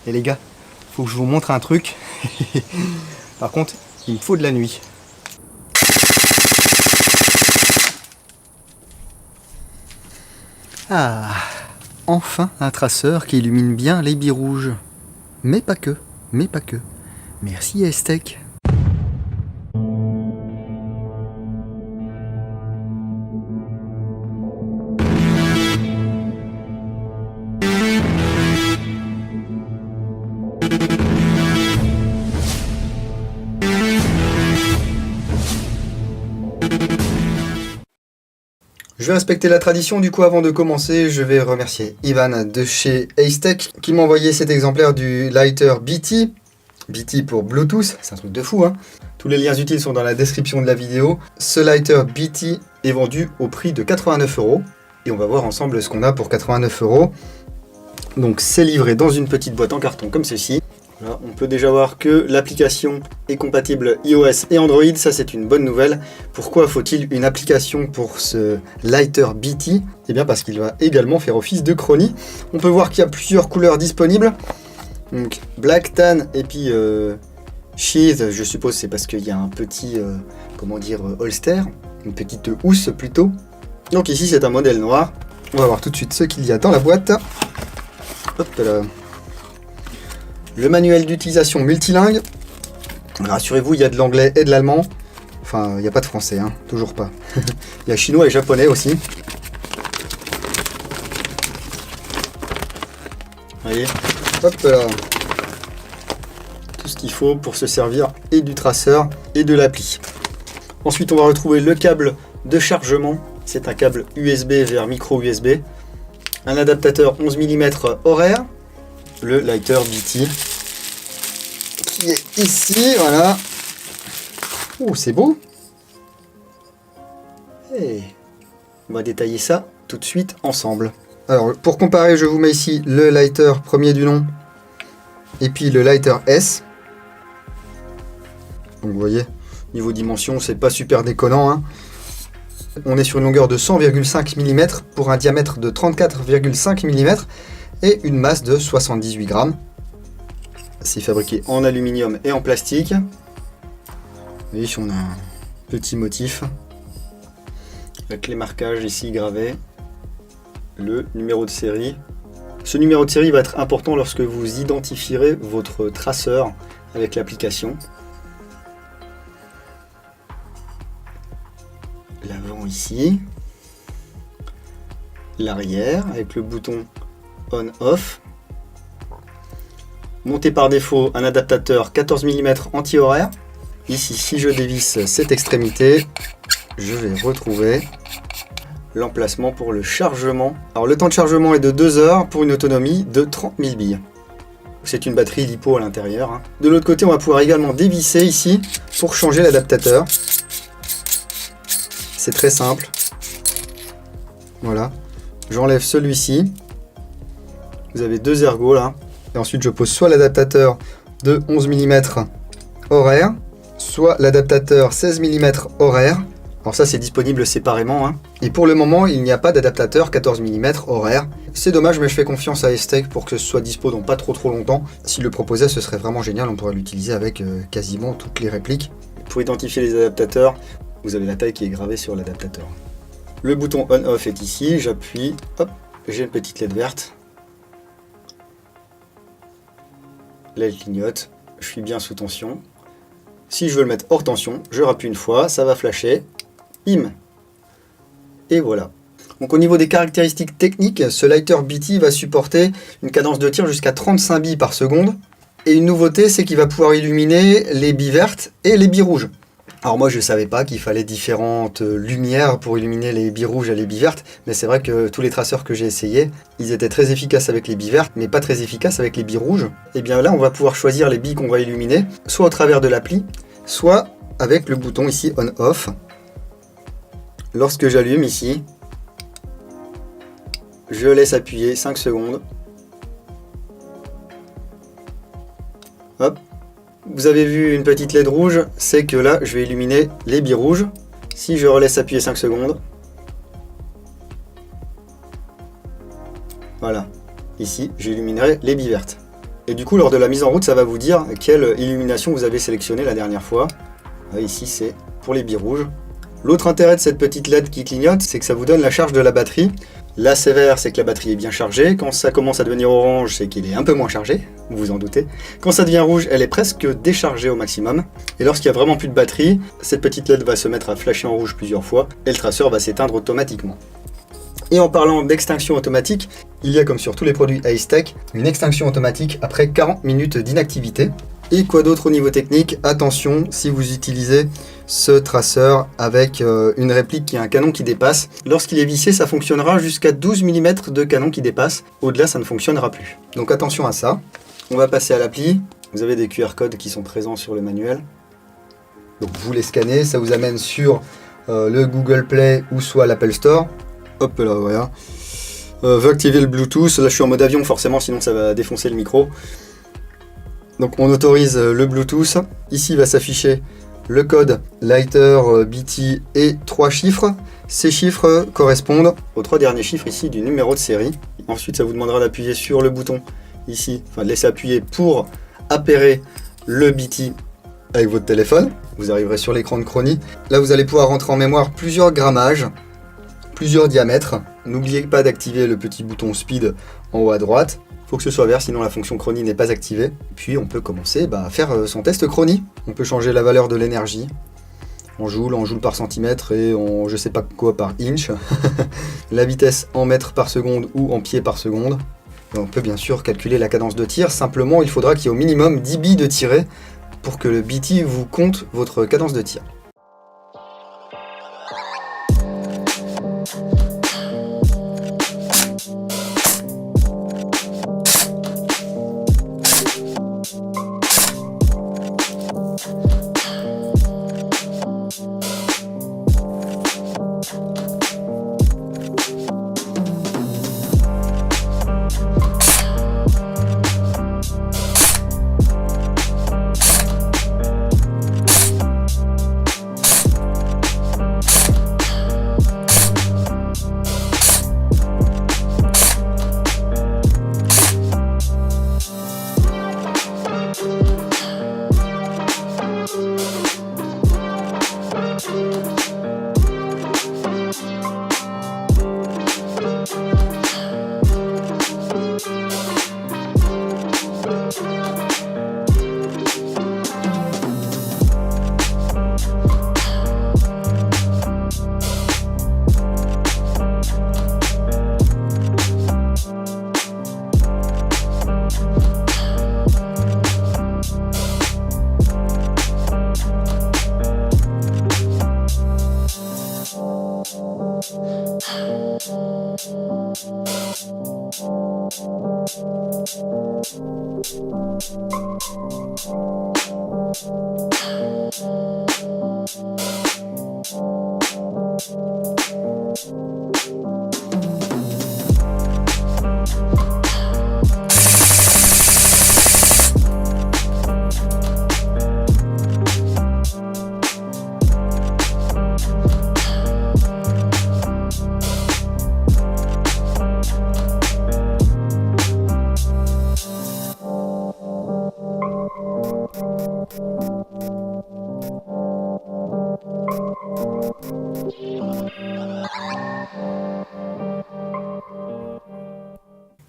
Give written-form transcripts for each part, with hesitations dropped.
Et les gars, faut que je vous montre un truc. Par contre, il me faut de la nuit. Ah, enfin un traceur qui illumine bien les billes rouges. Mais pas que, mais pas que. Merci Estec. Je vais respecter la tradition, du coup avant de commencer, je vais remercier Ivan de chez Acetech qui m'a envoyé cet exemplaire du lighter BT. BT pour Bluetooth, c'est un truc de fou hein. Tous les liens utiles sont dans la description de la vidéo. Ce lighter BT est vendu au prix de 89 € et on va voir ensemble ce qu'on a pour 89 €. Donc c'est livré dans une petite boîte en carton comme ceci. Là, on peut déjà voir que l'application est compatible iOS et Android, ça c'est une bonne nouvelle. Pourquoi faut-il une application pour ce lighter BT? Eh bien parce qu'il va également faire office de chrony. On peut voir qu'il y a plusieurs couleurs disponibles. Donc black, tan et puis sheath, je suppose c'est parce qu'il y a un petit, holster, une petite housse plutôt. Donc ici c'est un modèle noir. On va voir tout de suite ce qu'il y a dans la boîte. Hop là. Le manuel d'utilisation multilingue. Rassurez-vous, il y a de l'anglais et de l'allemand. Enfin, il n'y a pas de français, hein, toujours pas. Il y a chinois et japonais aussi. Voyez, hop là. Tout ce qu'il faut pour se servir et du traceur et de l'appli. Ensuite, on va retrouver le câble de chargement. C'est un câble USB vers micro USB. Un adaptateur 11 mm horaire. Le lighter BT qui est ici, voilà. Oh, c'est beau. Hey. On va détailler ça tout de suite ensemble. Alors, pour comparer, je vous mets ici le lighter premier du nom et puis le lighter S. Donc, vous voyez, niveau dimension, c'est pas super déconnant, hein. On est sur une longueur de 100,5 mm pour un diamètre de 34,5 mm. Et une masse de 78 grammes. C'est fabriqué en aluminium et en plastique. Vous voyez, on a un petit motif avec les marquages ici gravés, le numéro de série. Ce numéro de série va être important lorsque vous identifierez votre traceur avec l'application. L'avant ici, l'arrière avec le bouton on-off. Monté par défaut un adaptateur 14 mm anti-horaire. Ici, si je dévisse cette extrémité, je vais retrouver l'emplacement pour le chargement. Alors le temps de chargement est de 2 heures pour une autonomie de 30 000 billes. C'est une batterie LiPo à l'intérieur, hein. De l'autre côté, on va pouvoir également dévisser ici pour changer l'adaptateur. C'est très simple. Voilà. J'enlève celui-ci. Vous avez 2 ergots là. Et ensuite je pose soit l'adaptateur de 11 mm horaire, soit l'adaptateur 16 mm horaire. Alors ça c'est disponible séparément, hein. Et pour le moment il n'y a pas d'adaptateur 14 mm horaire. C'est dommage, mais je fais confiance à Acetech pour que ce soit dispo dans pas trop longtemps. S'il le proposait, ce serait vraiment génial, on pourrait l'utiliser avec quasiment toutes les répliques. Pour identifier les adaptateurs, vous avez la taille qui est gravée sur l'adaptateur. Le bouton on-off est ici, j'appuie, hop, j'ai une petite LED verte. Elle clignote, je suis bien sous tension. Si je veux le mettre hors tension, je rappuie une fois, ça va flasher. Bim. Et voilà. Donc au niveau des caractéristiques techniques, ce lighter BT va supporter une cadence de tir jusqu'à 35 billes par seconde. Et une nouveauté, c'est qu'il va pouvoir illuminer les billes vertes et les billes rouges. Alors moi je ne savais pas qu'il fallait différentes lumières pour illuminer les billes rouges et les billes vertes, mais c'est vrai que tous les traceurs que j'ai essayés, ils étaient très efficaces avec les billes vertes, mais pas très efficaces avec les billes rouges. Et bien là on va pouvoir choisir les billes qu'on va illuminer, soit au travers de l'appli, soit avec le bouton ici on-off. Lorsque j'allume ici, je laisse appuyer 5 secondes. Hop. Vous avez vu une petite LED rouge, c'est que là je vais illuminer les billes rouges. Si je relaisse appuyer 5 secondes, voilà, ici j'illuminerai les billes vertes. Et du coup, lors de la mise en route, ça va vous dire quelle illumination vous avez sélectionnée la dernière fois. Ici, c'est pour les billes rouges. L'autre intérêt de cette petite LED qui clignote, c'est que ça vous donne la charge de la batterie. Là, c'est vert, c'est que la batterie est bien chargée. Quand ça commence à devenir orange, c'est qu'il est un peu moins chargé, vous vous en doutez. Quand ça devient rouge, elle est presque déchargée au maximum. Et lorsqu'il n'y a vraiment plus de batterie, cette petite LED va se mettre à flasher en rouge plusieurs fois et le traceur va s'éteindre automatiquement. Et en parlant d'extinction automatique, il y a comme sur tous les produits Acetec, une extinction automatique après 40 minutes d'inactivité. Et quoi d'autre au niveau technique? Attention, si vous utilisez ce traceur avec une réplique qui a un canon qui dépasse, lorsqu'il est vissé, ça fonctionnera jusqu'à 12 mm de canon qui dépasse. Au-delà, ça ne fonctionnera plus. Donc attention à ça. On va passer à l'appli. Vous avez des QR codes qui sont présents sur le manuel. Donc vous les scannez, ça vous amène sur le Google Play ou soit l'Apple Store. Hop là, voilà. Veut activer le Bluetooth. Là, je suis en mode avion, forcément, sinon ça va défoncer le micro. Donc on autorise le Bluetooth. Ici va s'afficher le code Lighter BT et 3 chiffres. Ces chiffres correspondent aux 3 derniers chiffres ici du numéro de série. Ensuite, ça vous demandera d'appuyer sur le bouton ici, enfin de laisser appuyer pour appairer le BT avec votre téléphone. Vous arriverez sur l'écran de Chronie. Là, vous allez pouvoir rentrer en mémoire plusieurs grammages, plusieurs diamètres. N'oubliez pas d'activer le petit bouton Speed en haut à droite. Il faut que ce soit vert, sinon la fonction Chronie n'est pas activée. Puis on peut commencer à faire son test Chronie. On peut changer la valeur de l'énergie en joule par centimètre et en je sais pas quoi par inch. La vitesse en mètres par seconde ou en pieds par seconde. Et on peut bien sûr calculer la cadence de tir. Simplement, il faudra qu'il y ait au minimum 10 billes de tirées pour que le BT vous compte votre cadence de tir.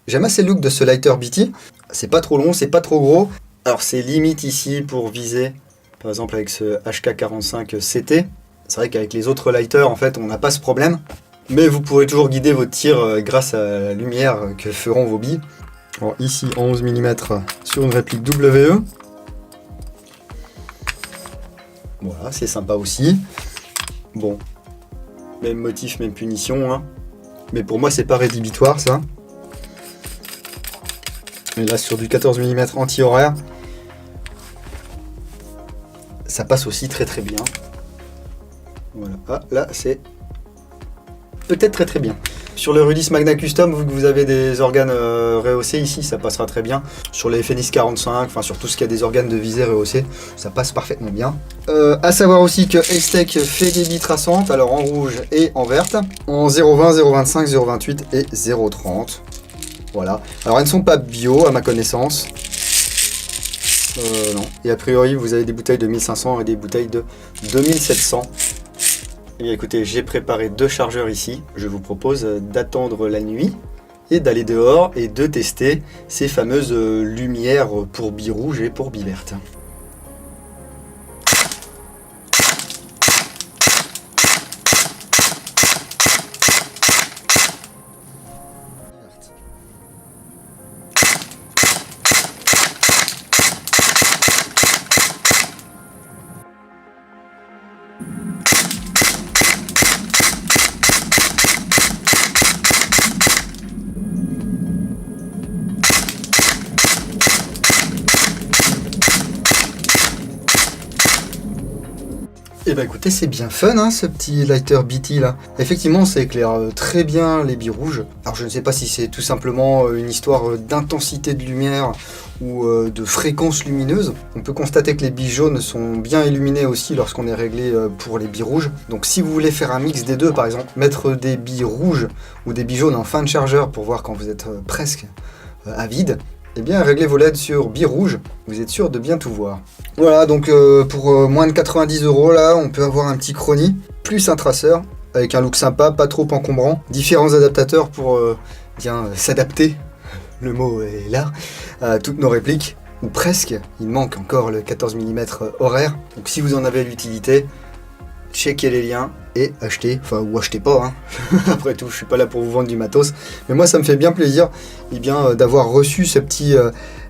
J'aime assez le look de ce lighter BT. C'est pas trop long, c'est pas trop gros. Alors c'est limite ici pour viser, par exemple avec ce HK45 CT. C'est vrai qu'avec les autres lighters, en fait, on n'a pas ce problème. Mais vous pourrez toujours guider votre tir grâce à la lumière que feront vos billes. Alors ici, en 11 mm sur une réplique WE. Voilà, c'est sympa aussi. Bon, même motif, même punition, hein. Mais pour moi, c'est pas rédhibitoire, ça. Et là, sur du 14 mm anti-horaire, ça passe aussi très très bien. Voilà, ah, là, c'est peut-être très très bien. Sur le Rudis Magna Custom, vu que vous avez des organes rehaussés ici, ça passera très bien. Sur les FNX 45, enfin sur tout ce qui a des organes de visée rehaussés, ça passe parfaitement bien. À savoir aussi que Acetec fait des billes traçantes, alors en rouge et en verte, en 0,20, 0,25, 0,28 et 0,30. Voilà. Alors elles ne sont pas bio à ma connaissance. Non. Et a priori, vous avez des bouteilles de 1500 et des bouteilles de 2700. Et bien écoutez, j'ai préparé 2 chargeurs ici. Je vous propose d'attendre la nuit et d'aller dehors et de tester ces fameuses lumières pour billes rouges et pour billes vertes. Et bah écoutez, c'est bien fun hein, ce petit lighter BT là. Effectivement, ça éclaire très bien les billes rouges. Alors je ne sais pas si c'est tout simplement une histoire d'intensité de lumière ou de fréquence lumineuse. On peut constater que les billes jaunes sont bien illuminées aussi lorsqu'on est réglé pour les billes rouges. Donc si vous voulez faire un mix des deux, par exemple, mettre des billes rouges ou des billes jaunes en fin de chargeur pour voir quand vous êtes presque à vide, eh bien réglez vos LED sur billes rouges, vous êtes sûr de bien tout voir. Voilà, donc pour moins de 90 € là, on peut avoir un petit Chronie, plus un traceur, avec un look sympa, pas trop encombrant, différents adaptateurs pour bien s'adapter, le mot est là, à toutes nos répliques, ou presque, il manque encore le 14 mm horaire, donc si vous en avez l'utilité, checkez les liens et achetez, enfin ou achetez pas, hein. Après tout je suis pas là pour vous vendre du matos, mais moi ça me fait bien plaisir d'avoir reçu ce petit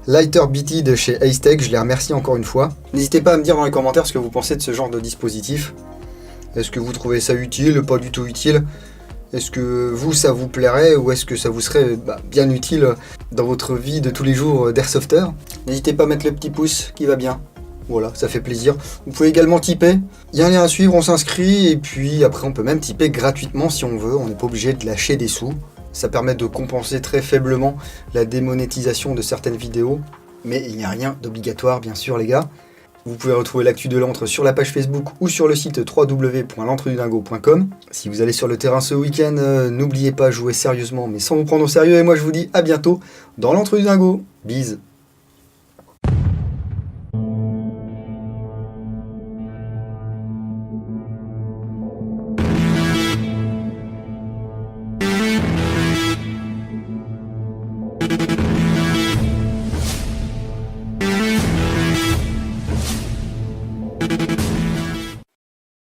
lighter BT de chez Acetech, je les remercie encore une fois. N'hésitez pas à me dire dans les commentaires ce que vous pensez de ce genre de dispositif. Est-ce que vous trouvez ça utile, pas du tout utile? Est-ce que vous ça vous plairait ou est-ce que ça vous serait bien utile dans votre vie de tous les jours d'airsofter? N'hésitez pas à mettre le petit pouce qui va bien. Voilà, ça fait plaisir. Vous pouvez également tiper. Il y a un lien à suivre, on s'inscrit et puis après on peut même tiper gratuitement si on veut. On n'est pas obligé de lâcher des sous. Ça permet de compenser très faiblement la démonétisation de certaines vidéos. Mais il n'y a rien d'obligatoire bien sûr les gars. Vous pouvez retrouver l'actu de l'antre sur la page Facebook ou sur le site www.l'entredudingo.com. Si vous allez sur le terrain ce week-end, n'oubliez pas de jouer sérieusement mais sans vous prendre au sérieux. Et moi je vous dis à bientôt dans l'entre du dingo. Bise.